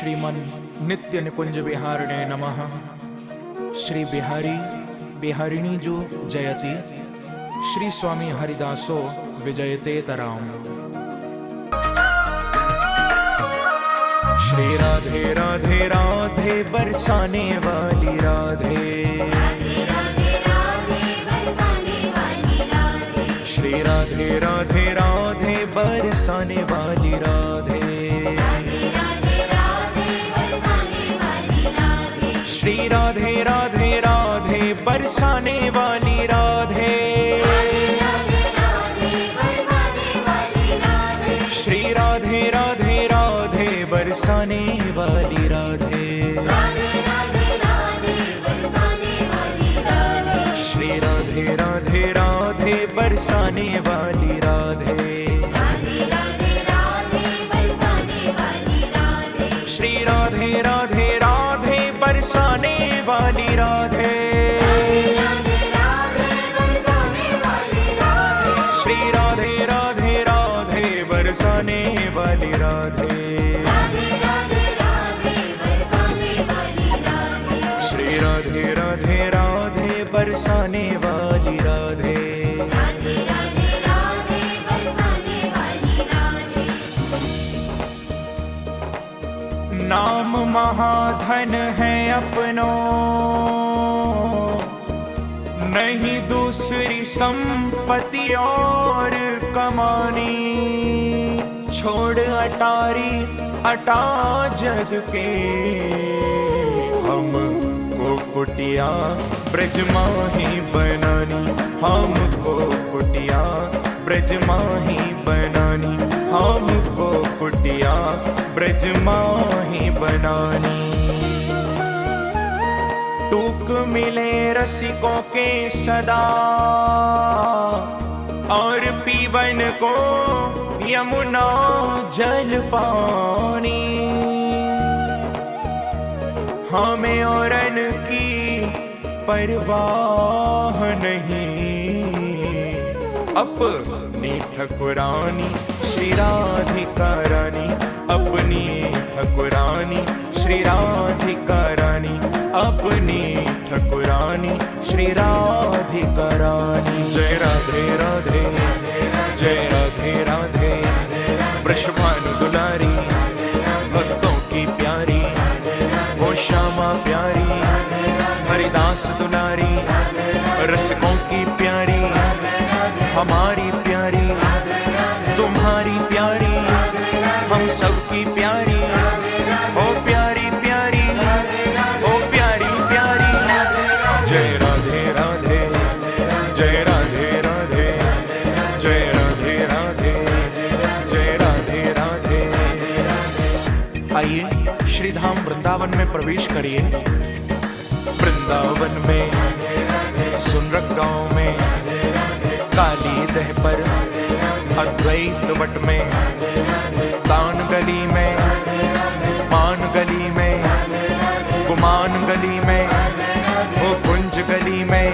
श्रीमन नित्य निकुंज विहारिणे नमः। श्री बिहारी बिहारिणी जो जयति, श्री स्वामी हरिदासो विजयते तराम। श्री राधे राधे राधे बरसाने वाली राधे, श्री राधे राधे राधे बरसाने वाली राधे, श्री राधे राधे राधे बरसाने वाली राधे, श्री राधे राधे राधे बरसाने वाली राधे, श्री राधे राधे राधे बरसाने वाली राधे, श्री राधे राधे राधे बरसाने वाली राधे, श्री राधे राधे राधे बरसाने वाली राधे, श्री राधे राधे राधे बरसाने वाली राधे। नाम महाधन है अपनो, नहीं दूसरी संपत्ति और कमानी। छोड़ अटारी अटा जग के, हमको कुटिया ब्रज माही बनानी, हमको कुटिया ब्रज माही बनानी, हमको कुटिया ब्रज माही बनानी। टूक मिले रसिकों के सदा, और पीवन को यमुना जल पानी। हमें औरन की परवाह नहीं, अपनी ठकुरानी श्री राधिका रानी, अपनी ठकुरानी श्री राधिका रानी, अपनी ठकुरानी श्री राधिका रानी। जय राधे राधे, जय राधे राधे, वृषभानु दुलारी, भक्तों की प्यारी, वो श्यामा प्यारी, हरिदास दुलारी, रसिकों की प्यारी, हमारी प्यारी, तुम्हारी प्यारी, हम सबकी प्यारी, ओ प्यारी प्यारी, ओ प्यारी प्यारी। जय राधे राधे, जय राधे राधे, जय राधे राधे, जय राधे राधे। आइए श्री धाम वृंदावन में प्रवेश करिए। वृंदावन में सुनरक गांव में, काली दह पर, अद्वैत वट में, तान गली में, पान गली में, गुमान गली में, ओ कुंज गली में,